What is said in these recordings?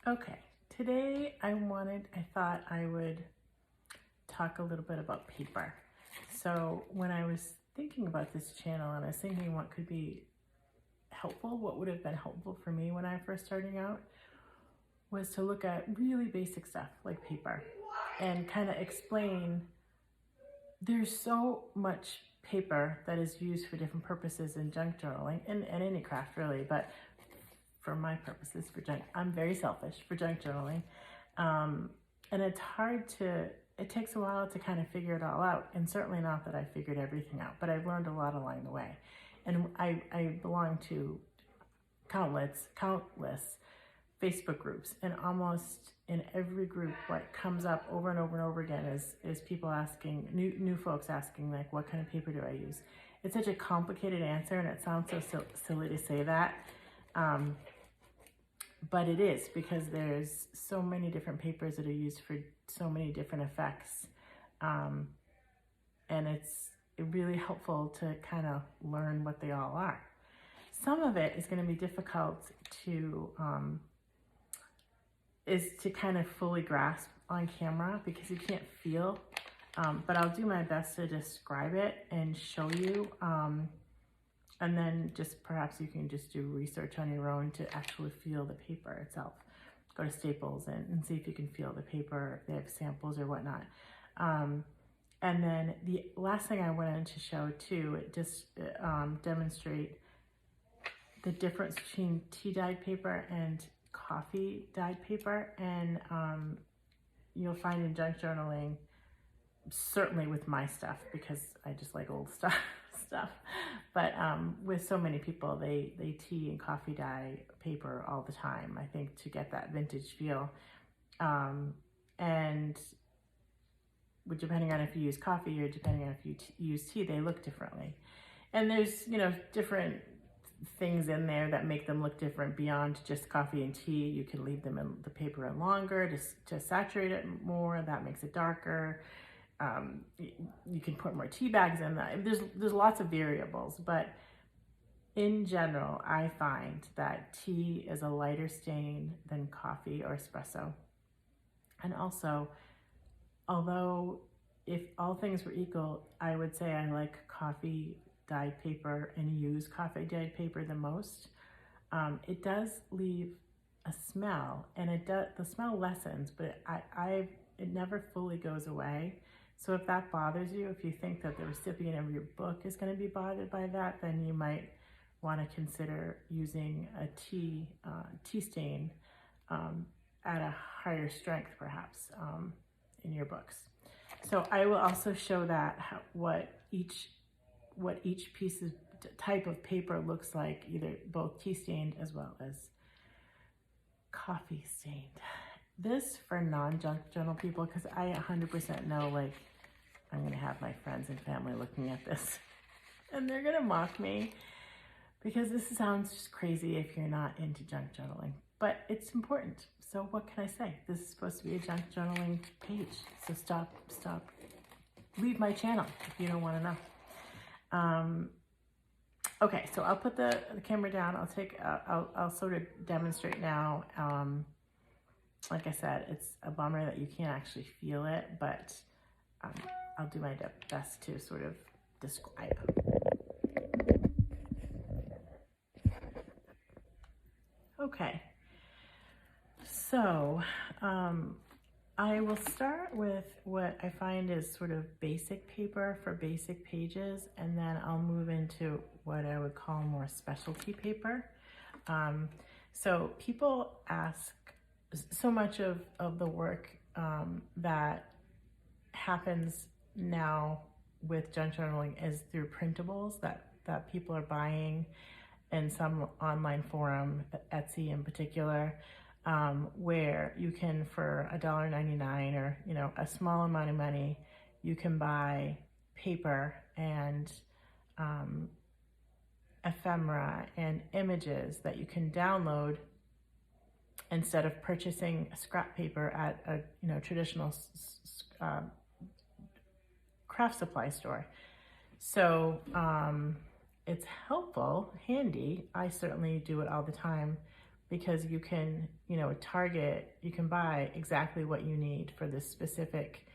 Okay, today I thought I would talk a little bit about paper. So when I was thinking about this channel and I was thinking what could be helpful, what would have been helpful for me when I first starting out was to look at really basic stuff like paper and kind of explain there's so much paper that is used for different purposes in junk journaling and any craft really, but for my purposes for junk, I'm very selfish for junk journaling. And it's hard to, it takes a while to kind of figure it all out. And certainly not that I figured everything out, but I've learned a lot along the way. And I belong to countless Facebook groups, and almost in every group, what comes up over and over and over again is people asking, new folks asking, like, what kind of paper do I use? It's such a complicated answer, and it sounds so silly to say that. But it is, because there's so many different papers that are used for so many different effects. And it's really helpful to kind of learn what they all are. Some of it is going to be difficult to kind of fully grasp on camera because you can't feel, but I'll do my best to describe it and show you. And then just perhaps you can just do research on your own to actually feel the paper itself. Go to Staples and see if you can feel the paper, if they have samples or whatnot. And then the last thing I wanted to show too, it just demonstrate the difference between tea dyed paper and coffee dyed paper. And you'll find in junk journaling, certainly with my stuff, because I just like old stuff, but with so many people, they tea and coffee dye paper all the time, I think, to get that vintage feel. And depending on if you use coffee or depending on if you use tea, they look differently. And there's, different things in there that make them look different beyond just coffee and tea. You can leave them in the paper in longer to saturate it more. That makes it darker. You can put more tea bags in that. There's lots of variables, but in general, I find that tea is a lighter stain than coffee or espresso. And also, although if all things were equal, I would say I like coffee dyed paper and use coffee dyed paper the most. It does leave a smell, and the smell lessens, but it never fully goes away. So if that bothers you, if you think that the recipient of your book is going to be bothered by that, then you might want to consider using a tea stain at a higher strength, perhaps, in your books. So I will also show that what each type of paper looks like, either both tea stained as well as coffee stained. This for non-junk journal people, because I 100% know, like, I'm gonna have my friends and family looking at this and they're gonna mock me because this sounds just crazy if you're not into junk journaling, but it's important. So what can I say? This is supposed to be a junk journaling page. So stop, leave my channel if you don't wanna know. Okay, so I'll put the camera down. I'll sort of demonstrate now. Like I said, it's a bummer that you can't actually feel it, but I'll do my best to sort of describe. Okay, so I will start with what I find is sort of basic paper for basic pages, and then I'll move into what I would call more specialty paper. So people ask, so much of the work that happens now with junk journaling is through printables that people are buying in some online forum, Etsy in particular, where you can, for $1.99 or a small amount of money, you can buy paper and ephemera and images that you can download instead of purchasing scrap paper at a traditional craft supply store. So it's helpful, handy. I certainly do it all the time, because you can, at Target, you can buy exactly what you need for this specific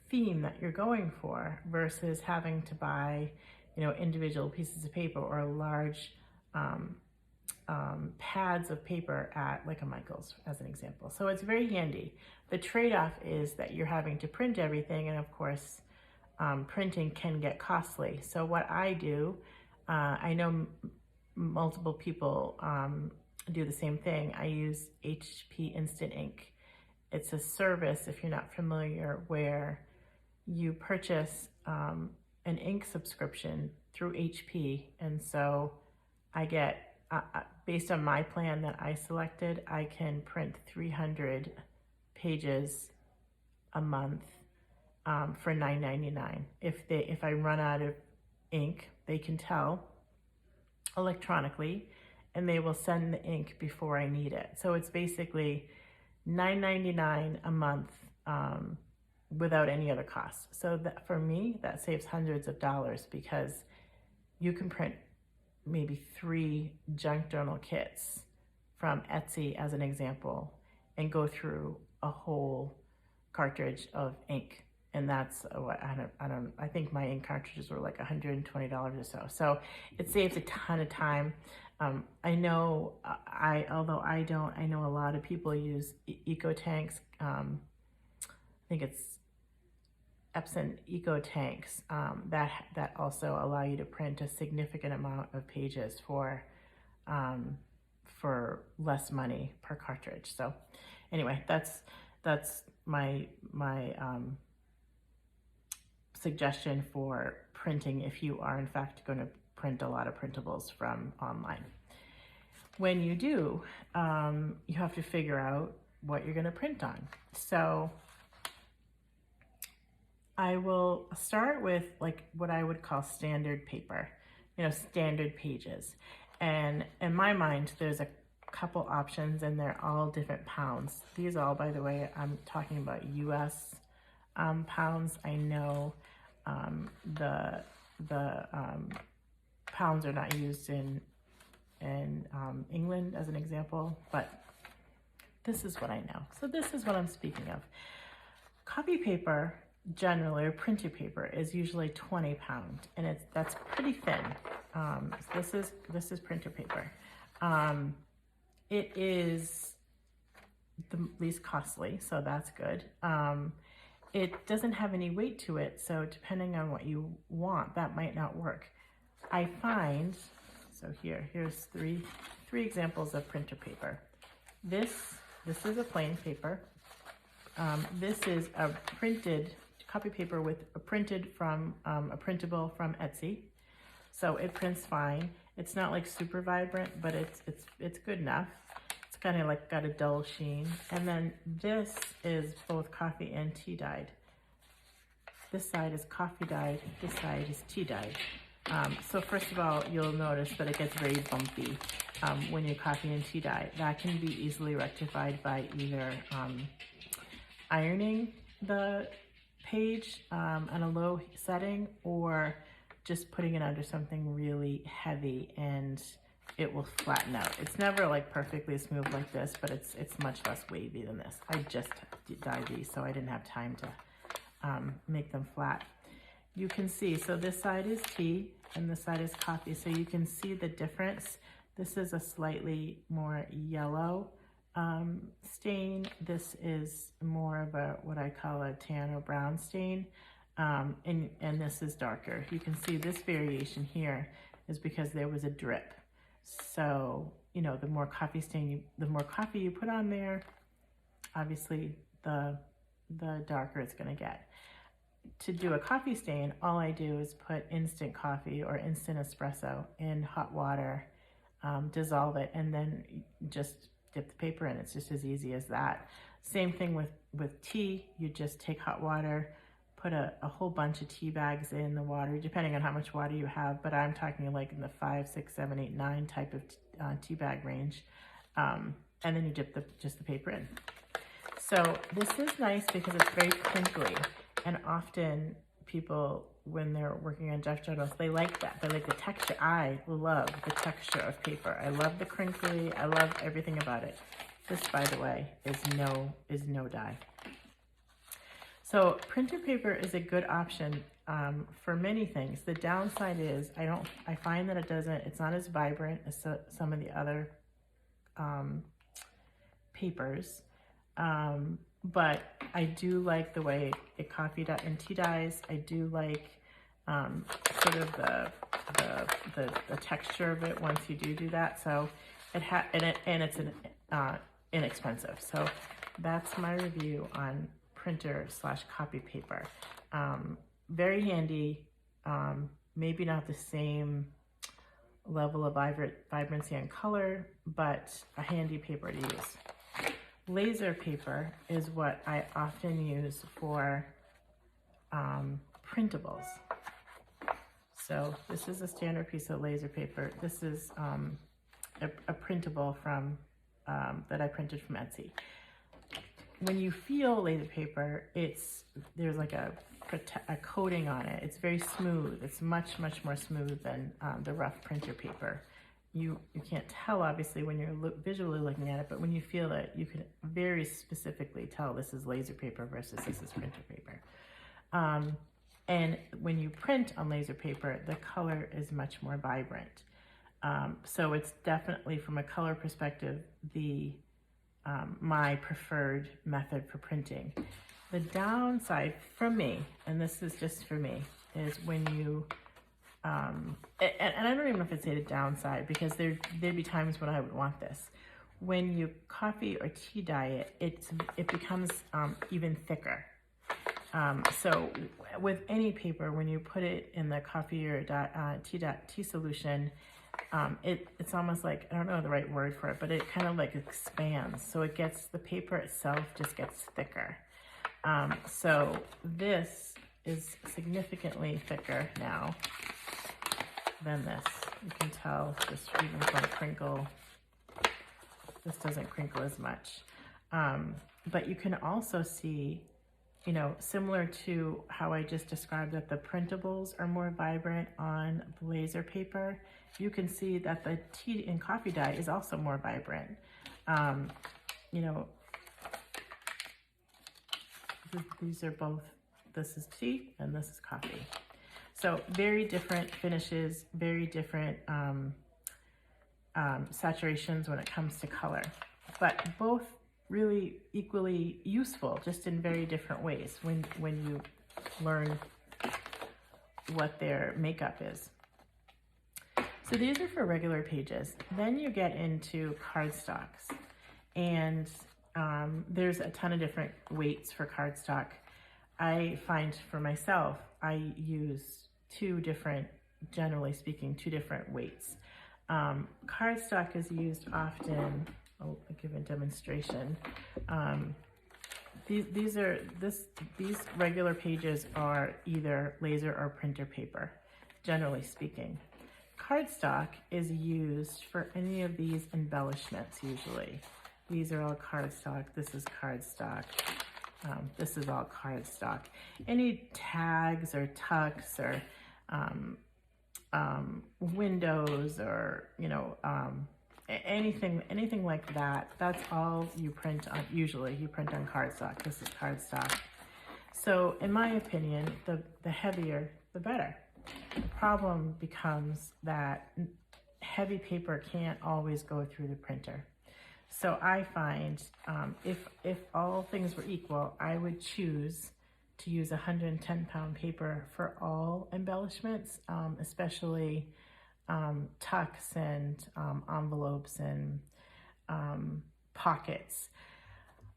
theme that you're going for versus having to buy, individual pieces of paper or large pads of paper at like a Michael's, as an example. So it's very handy. The trade-off is that you're having to print everything, and of course, printing can get costly. So what I do, I know multiple people do the same thing. I use HP Instant Ink. It's a service, if you're not familiar, where you purchase an ink subscription through HP, and so I get, based on my plan that I selected, I can print 300 pages a month for $9.99. If I run out of ink, they can tell electronically, and they will send the ink before I need it. So it's basically $9.99 a month without any other cost. So that, for me, that saves hundreds of dollars, because you can print maybe 3 junk journal kits from Etsy, as an example, and go through a whole cartridge of ink. And that's what, I think my ink cartridges were like $120 or so. So it saves a ton of time. I know, although I don't, I know a lot of people use eco tanks. I think it's Epson eco tanks that also allow you to print a significant amount of pages for less money per cartridge. So anyway, that's my suggestion for printing if you are in fact going to print a lot of printables from online. When you do, you have to figure out what you're going to print on. So I will start with like what I would call standard paper, standard pages. And in my mind, there's a couple options, and they're all different pounds. These all, by the way, I'm talking about US pounds. I know the pounds are not used in England, as an example, but this is what I know. So this is what I'm speaking of. Copy paper, generally, or printed paper, is usually 20 pound, and that's pretty thin. So this is printer paper. It is the least costly, so that's good. It doesn't have any weight to it, so depending on what you want, that might not work. I find, so here's three examples of printer paper. This is a plain paper. This is a printed copy paper with a printed from a printable from Etsy, so it prints fine. It's not like super vibrant, but it's good enough. It's kind of like got a dull sheen. And then this is both coffee and tea dyed. This side is coffee dyed. This side is tea dyed. So first of all, you'll notice that it gets very bumpy when you coffee and tea dye. That can be easily rectified by either ironing the page on a low setting, or just putting it under something really heavy, and it will flatten out. It's never like perfectly smooth like this, but it's much less wavy than this. I just dyed these, so I didn't have time to make them flat. You can see, so this side is tea and this side is coffee, so you can see the difference. This is a slightly more yellow stain. This is more of a, what I call a tan or brown stain, and this is darker. You can see this variation here is because there was a drip. So, the more coffee the more coffee you put on there, obviously the darker it's gonna get. To do a coffee stain, all I do is put instant coffee or instant espresso in hot water, dissolve it, and then just dip the paper in. It's just as easy as that. Same thing with tea. You just take hot water, put a whole bunch of tea bags in the water, depending on how much water you have, but I'm talking like in the 5, 6, 7, 8, 9 type of tea bag range. And then you dip just the paper in. So this is nice because it's very crinkly, and often people when they're working on Jeff journals, they like that. They like the texture. I love the texture of paper. I love the crinkly. I love everything about it. This, by the way, is no dye. So printer paper is a good option for many things. The downside is I find that it's not as vibrant as some of the other papers. But I do like the way it coffee dye and tea dyes. I do like sort of the texture of it once you do that. So it's inexpensive. So that's my review on printer / copy paper. Very handy. Maybe not the same level of vibrancy and color, but a handy paper to use. Laser paper is what I often use for printables. So this is a standard piece of laser paper. This is a printable from that I printed from Etsy. When you feel laser paper, there's like a coating on it. It's very smooth. It's much more smooth than the rough printer paper. You can't tell, obviously, when you're visually looking at it, but when you feel it, you can very specifically tell this is laser paper versus this is printer paper. And when you print on laser paper, the color is much more vibrant. So it's definitely, from a color perspective, my preferred method for printing. The downside from me, and this is just for me, is when you and I don't even know if I'd say the downside, because there'd be times when I would want this. When you coffee or tea dye it, it becomes even thicker. So with any paper, when you put it in the coffee or tea solution, it's almost like, I don't know the right word for it, but it kind of like expands. So the paper itself just gets thicker. So this is significantly thicker now than this. You can tell just even from crinkle, this doesn't crinkle as much. But you can also see, similar to how I just described that the printables are more vibrant on the laser paper, you can see that the tea and coffee dye is also more vibrant. These are both, this is tea and this is coffee. So very different finishes, very different saturations when it comes to color, but both really equally useful, just in very different ways when you learn what their makeup is. So these are for regular pages. Then you get into cardstocks, and there's a ton of different weights for cardstock. I find for myself, I use generally speaking, two different weights. Cardstock is used often. I'll give a demonstration. These regular pages are either laser or printer paper, generally speaking. Cardstock is used for any of these embellishments usually. These are all cardstock. This is cardstock. This is all cardstock. Any tags or tucks or windows or anything like that, that's all you print on. Usually you print on cardstock. This is cardstock. So in my opinion, the heavier the better. The problem becomes that heavy paper can't always go through the printer. So I find if all things were equal, I would choose to use 110-pound paper for all embellishments, especially tucks and envelopes and pockets.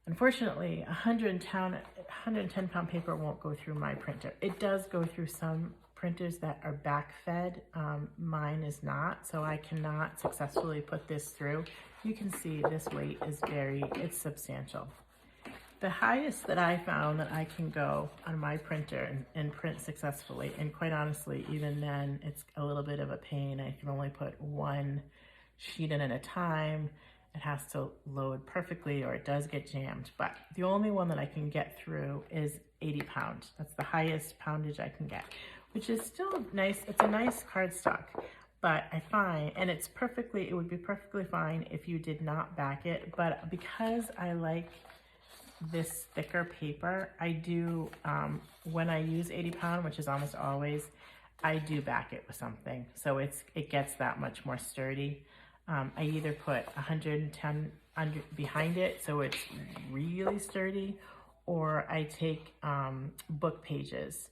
Unfortunately, 110-pound paper won't go through my printer. It does go through some printers that are back-fed. Mine is not, so I cannot successfully put this through. You can see this weight is it's substantial. The highest that I found that I can go on my printer and print successfully, and quite honestly, even then, it's a little bit of a pain. I can only put one sheet in at a time. It has to load perfectly or it does get jammed. But the only one that I can get through is 80 pounds. That's the highest poundage I can get, which is still nice. It's a nice cardstock, but I find, and it would be perfectly fine if you did not back it, but because I like this thicker paper, I do, when I use 80 pound, which is almost always, I do back it with something. So it gets that much more sturdy. I either put 110 behind it so it's really sturdy, or I take book pages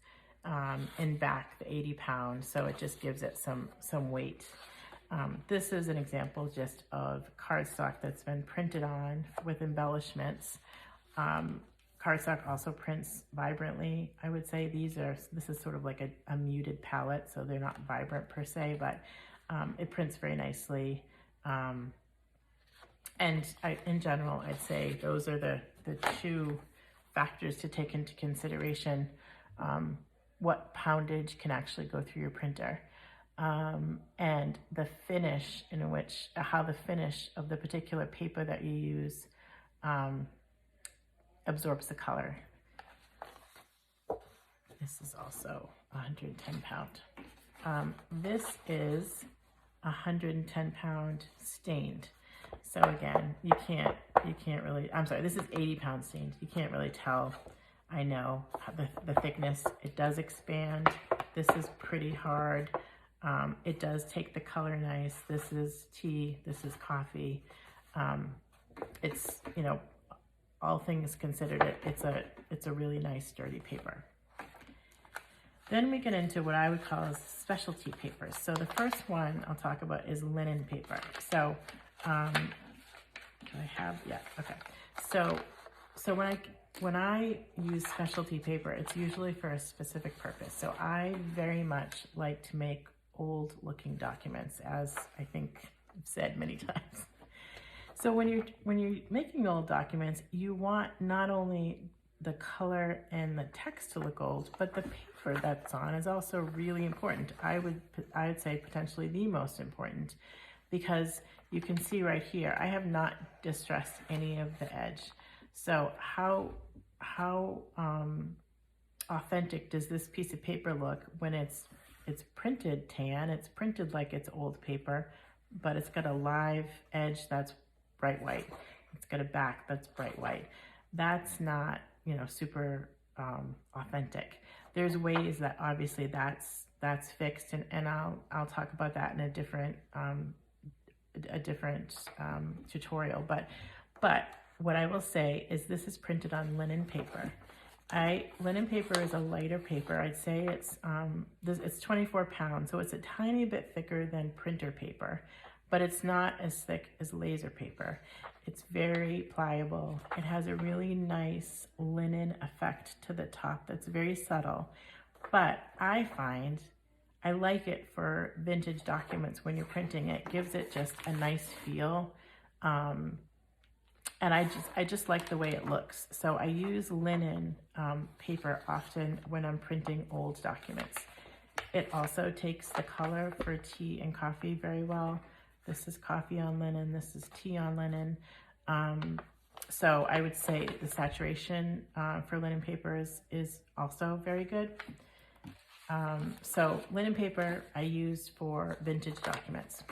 and back the 80 pound so it just gives it some weight. This is an example just of cardstock that's been printed on with embellishments. Cardstock also prints vibrantly. I would say this is sort of like a muted palette, so they're not vibrant per se, but it prints very nicely. And in general, I'd say those are the two factors to take into consideration. What poundage can actually go through your printer, and the finish how the finish of the particular paper that you use absorbs the color. This is also 110 pound. This is 110 pound stained. So again, you can't really, I'm sorry, this is 80 pound stained. You can't really tell, I know, the thickness. It does expand. This is pretty hard. It does take the color nice. This is tea, this is coffee. It's, you know, all things considered, it's a really nice sturdy paper. Then we get into what I would call specialty papers. So the first one I'll talk about is linen paper. So do I have, yeah, okay. So when I use specialty paper, it's usually for a specific purpose. So I very much like to make old looking documents, as I think I've said many times. So when you're making old documents, you want not only the color and the text to look old, but the paper that's on is also really important. I would say potentially the most important, because you can see right here, I have not distressed any of the edge. So how authentic does this piece of paper look when it's printed tan? It's printed like it's old paper, but it's got a live edge that's bright white. It's got a back that's bright white. That's not, you know, super authentic. There's ways that obviously that's fixed, and I'll talk about that in a different tutorial. But what I will say is this is printed on linen paper. Linen paper is a lighter paper. I'd say it's 24 pounds, so it's a tiny bit thicker than printer paper, but it's not as thick as laser paper. It's very pliable. It has a really nice linen effect to the top that's very subtle, but I find I like it for vintage documents. When you're printing it, gives it just a nice feel. And I just like the way it looks. So I use linen paper often when I'm printing old documents. It also takes the color for tea and coffee very well. This is coffee on linen, this is tea on linen. So I would say the saturation for linen paper is also very good. So linen paper I use for vintage documents.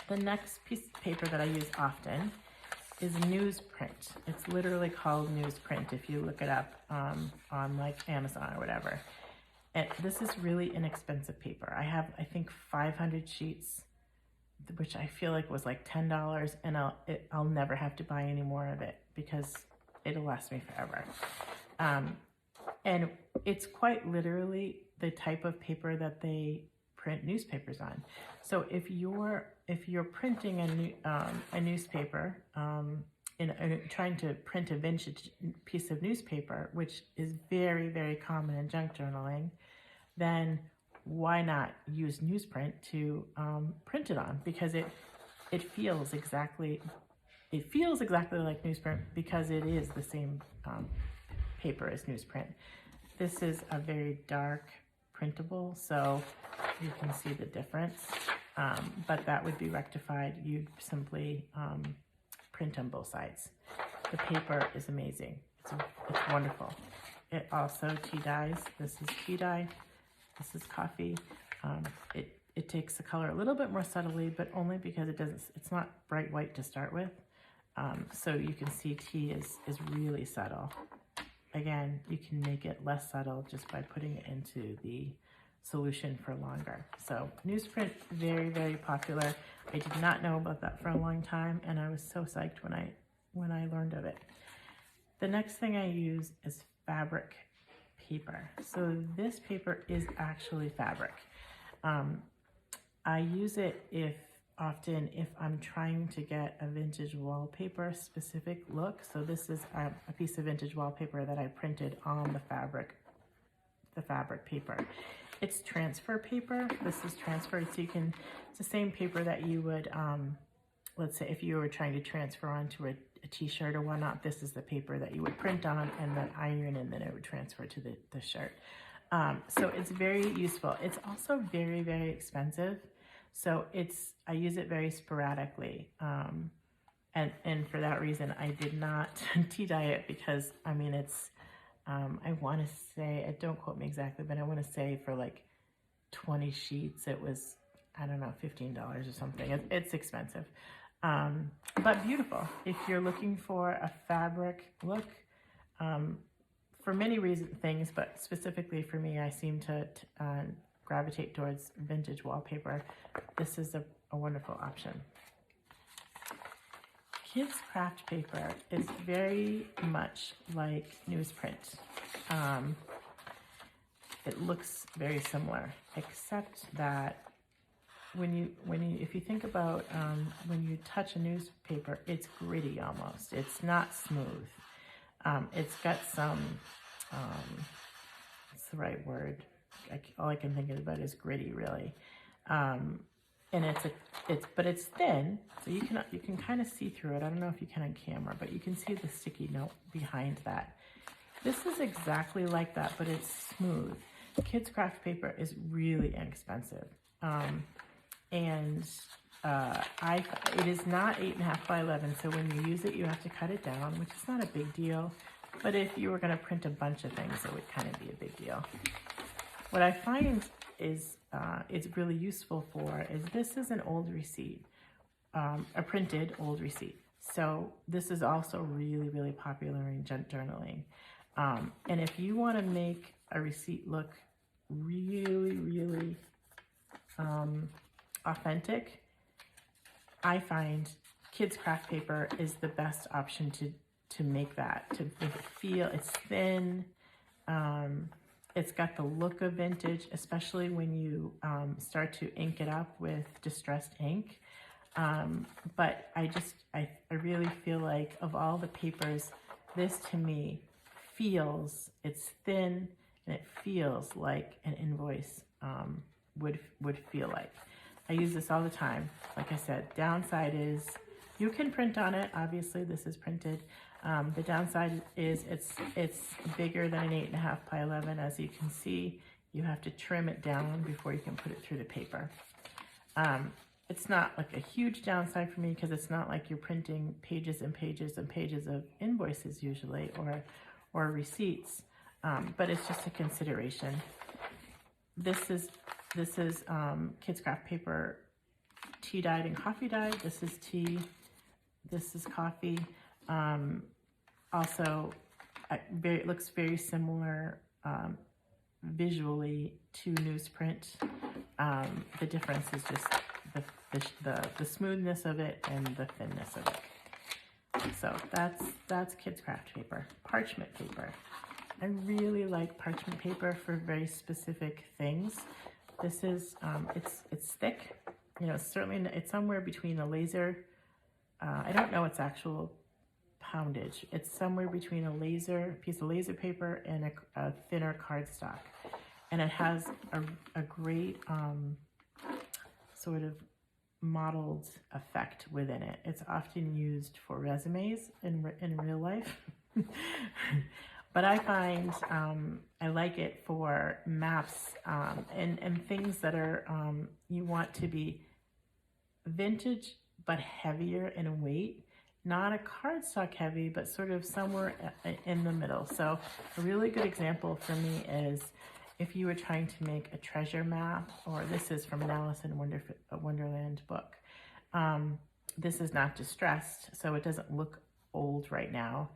The next piece of paper that I use often is newsprint. It's literally called newsprint if you look it up on like Amazon or whatever. And this is really inexpensive paper. I have, I think, 500 sheets, which I feel like was like $10, and I'll never have to buy any more of it because it'll last me forever. And it's quite literally the type of paper that they print newspapers on. So if you're printing a newspaper, trying to print a vintage piece of newspaper, which is very, very common in junk journaling, then why not use newsprint to print it on? Because it feels exactly like newsprint because it is the same paper as newsprint. This is a very dark printable, so you can see the difference, but that would be rectified. You simply print on both sides. The paper is amazing. It's wonderful. It also tea dyes. This is tea dye. This is coffee. It takes the color a little bit more subtly, but only because it's not bright white to start with. So you can see tea is really subtle. Again, you can make it less subtle just by putting it into the solution for longer. So newsprint, very, very popular. I did not know about that for a long time, and I was so psyched when I learned of it. The next thing I use is fabric paper. So this paper is actually fabric. I use it often if I'm trying to get a vintage wallpaper specific look. So this is a piece of vintage wallpaper that I printed on the fabric paper. It's transfer paper. This is transferred, so it's the same paper that you would, let's say if you were trying to transfer onto a t-shirt or whatnot, this is the paper that you would print on and then iron, and then it would transfer to the shirt. So it's very useful. It's also very, very expensive. So I use it very sporadically. And for that reason, I did not tea dye it because, I mean, it's, I want to say, don't quote me exactly, but I want to say for like 20 sheets, it was, I don't know, $15 or something. It's expensive, but beautiful. If you're looking for a fabric look, for many things, but specifically for me, I seem to gravitate towards vintage wallpaper. This is a wonderful option. Kids craft paper is very much like newsprint. It looks very similar, except that if you think about when you touch a newspaper, it's gritty almost. It's not smooth. It's got some, what's the right word? All I can think about is gritty, really. And but it's thin, so you can kind of see through it. I don't know if you can on camera, but you can see the sticky note behind that. This is exactly like that, but it's smooth. Kids craft paper is really inexpensive. It is not 8.5 by 11, so when you use it, you have to cut it down, which is not a big deal. But if you were going to print a bunch of things, it would kind of be a big deal. What I find is it's really useful for is this is an old receipt, a printed old receipt. So this is also really, really popular in journaling. And if you want to make a receipt look really, really authentic, I find kids craft paper is the best option to make that, to make it feel, it's thin, it's got the look of vintage, especially when you start to ink it up with distressed ink. But I really feel like of all the papers, this to me feels, it's thin and it feels like an invoice would feel like. I use this all the time. Like I said, downside is you can print on it. Obviously, this is printed. The downside is it's bigger than an 8.5 by 11. As you can see, you have to trim it down before you can put it through the paper. It's not like a huge downside for me because it's not like you're printing pages and pages and pages of invoices usually or receipts, but it's just a consideration. This is kids craft paper, tea dyed and coffee dyed. This is tea. This is coffee. Also, it looks very similar visually to newsprint. The difference is just the smoothness of it and the thinness of it. So that's kids craft paper. Parchment paper. I really like parchment paper for very specific things. This is it's thick. You know, certainly it's somewhere between a laser. I don't know its actual poundage. It's somewhere between a piece of laser paper and a thinner cardstock, and it has a great sort of mottled effect within it. It's often used for resumes in real life. But I find I like it for maps and things that are you want to be vintage but heavier in weight, not a cardstock heavy, but sort of somewhere in the middle. So a really good example for me is if you were trying to make a treasure map, or this is from an Alice in Wonderland book. This is not distressed, so it doesn't look old right now.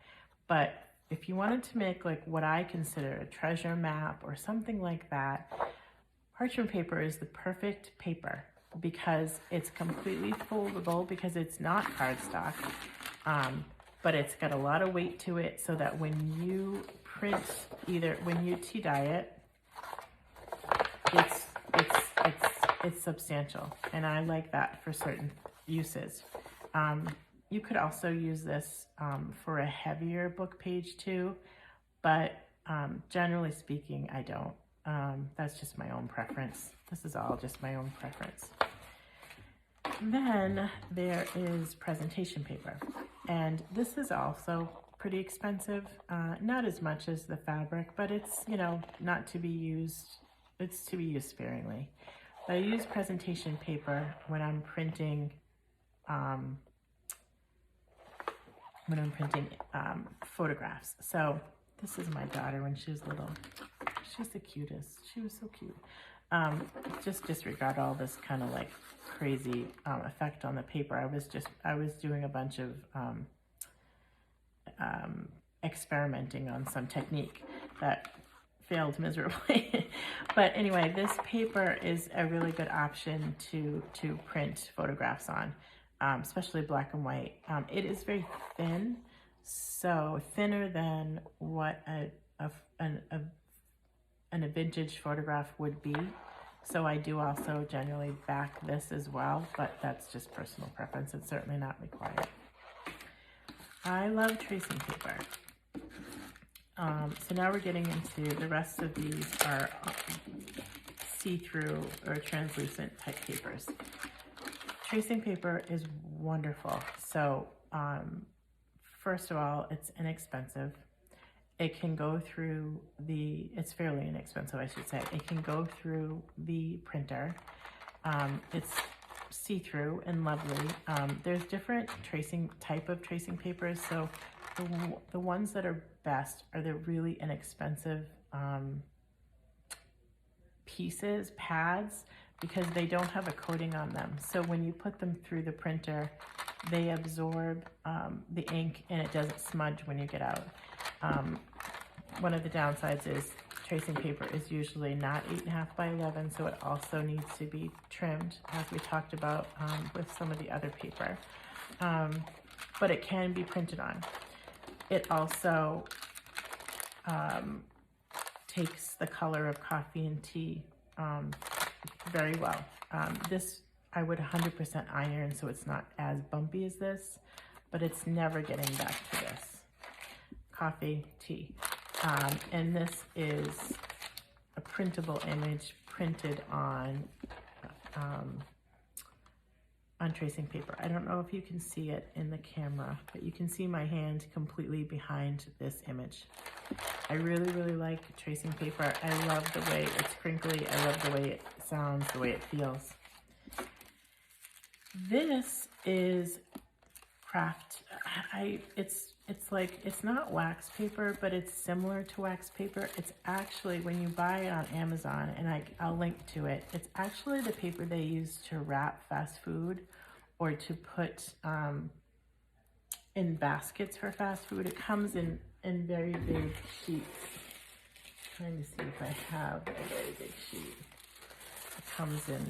But if you wanted to make like what I consider a treasure map or something like that, parchment paper is the perfect paper because it's completely foldable, because it's not cardstock, but it's got a lot of weight to it, so that when you print, either when you tea dye it, it's substantial, and I like that for certain uses. You could also use this for a heavier book page too, but generally speaking, I don't. That's just my own preference. This is all just my own preference. Then there is presentation paper, and this is also pretty expensive. Not as much as the fabric, but it's, you know, not to be used. It's to be used sparingly. But I use presentation paper when I'm printing photographs. So this is my daughter when she was little. She's the cutest. She was so cute. Just disregard all this kind of like crazy effect on the paper. I was doing a bunch of experimenting on some technique that failed miserably. But anyway, this paper is a really good option to print photographs on, especially black and white. It is very thin, so thinner than what a vintage photograph would be. So I do also generally back this as well, but that's just personal preference. It's certainly not required. I love tracing paper. So now we're getting into the rest of these are see-through or translucent type papers. Tracing paper is wonderful. So first of all, it's inexpensive. It can go through it's fairly inexpensive, I should say. It can go through the printer. It's see-through and lovely. There's different type of tracing papers. So the ones that are best are the really inexpensive pads, because they don't have a coating on them. So when you put them through the printer, they absorb the ink and it doesn't smudge when you get out. One of the downsides is tracing paper is usually not 8.5 by 11, so it also needs to be trimmed, as we talked about with some of the other paper. But it can be printed on. It also takes the color of coffee and tea very well. This I would 100% iron, so it's not as bumpy as this, but it's never getting back to this. Coffee, tea. And this is a printable image printed on tracing paper. I don't know if you can see it in the camera, but you can see my hand completely behind this image. I really, really like tracing paper. I love the way it's crinkly. I love the way it sounds, the way it feels. This is craft. It's not wax paper, but it's similar to wax paper. It's actually, when you buy it on Amazon, and I'll link to it, it's actually the paper they use to wrap fast food or to put in baskets for fast food. It comes in very big sheets. I'm trying to see if I have a very big sheet. It comes in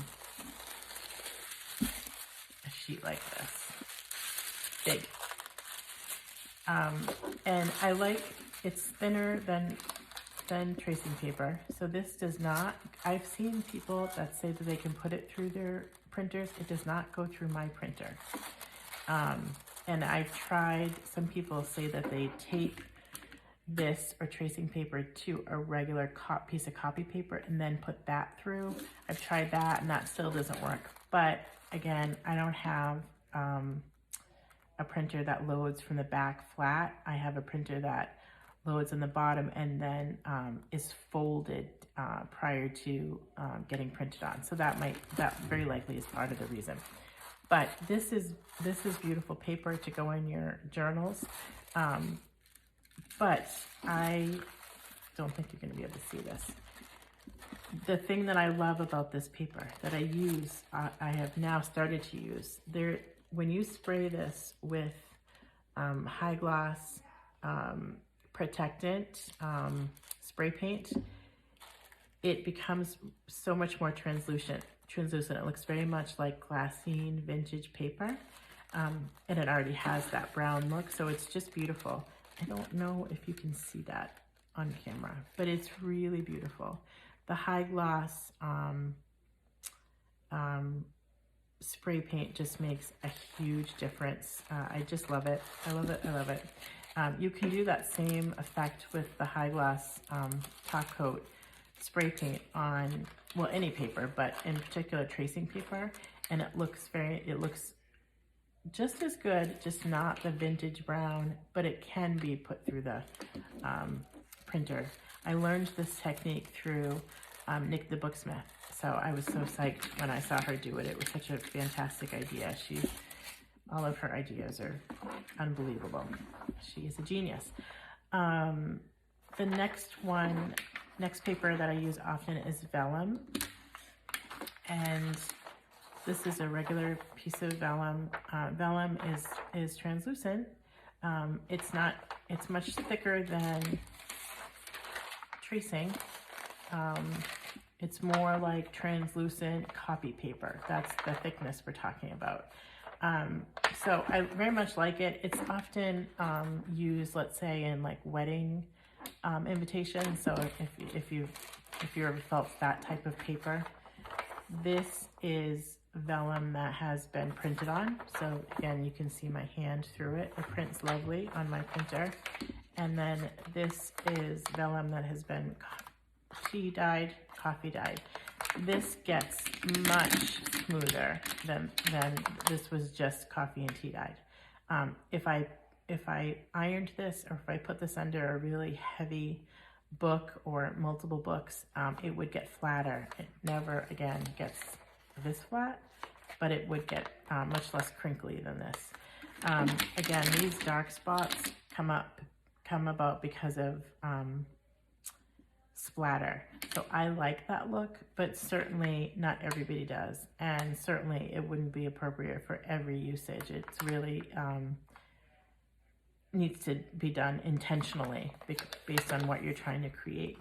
a sheet like this, big. And I like, it's thinner than tracing paper. So this does not, I've seen people that say that they can put it through their printers. It does not go through my printer. And I've tried, some people say that they tape this or tracing paper to a regular piece of copy paper and then put that through. I've tried that and that still doesn't work. But again, I don't have a printer that loads from the back flat. I have a printer that loads on the bottom and then is folded prior to getting printed on. So that very likely is part of the reason. But this is beautiful paper to go in your journals. But I don't think you're going to be able to see this. The thing that I love about this paper that I use, I have now started to use, when you spray this with high gloss protectant spray paint, it becomes so much more translucent. It looks very much like glassine vintage paper, and it already has that brown look, so it's just beautiful. I don't know if you can see that on camera, but it's really beautiful. The high gloss spray paint just makes a huge difference. I just love it. I love it. I love it. You can do that same effect with the high gloss top coat spray paint on, well, any paper, but in particular tracing paper, and it looks just as good, just not the vintage brown, but it can be put through the printer. I learned this technique through Nick the Booksmith, so I was so psyched when I saw her do it. It was such a fantastic idea. All of her ideas are unbelievable. She is a genius. The next paper that I use often is vellum, and this is a regular piece of vellum. Vellum is translucent. It's much thicker than tracing. It's more like translucent copy paper. That's the thickness we're talking about. So I very much like it. It's often used, let's say, in like wedding invitations. So if you ever felt that type of paper, this is vellum that has been printed on. So again, you can see my hand through it. It prints lovely on my printer. And then this is vellum that has been tea dyed, coffee dyed. This gets much smoother than this was just coffee and tea dyed. If I ironed this, or if I put this under a really heavy book or multiple books, it would get flatter. It never again gets this flat, but it would get much less crinkly than this. Again, these dark spots come about because of splatter. So I like that look, but certainly not everybody does. And certainly it wouldn't be appropriate for every usage. It's really needs to be done intentionally based on what you're trying to create.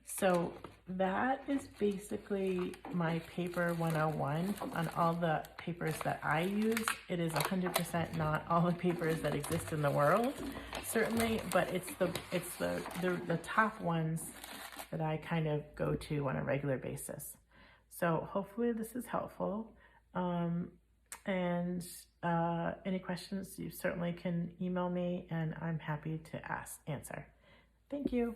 So that is basically my paper 101 on all the papers that I use. It is 100% not all the papers that exist in the world, certainly, but it's the top ones that I kind of go to on a regular basis. So hopefully this is helpful. Any questions, you certainly can email me, and I'm happy to answer. Thank you.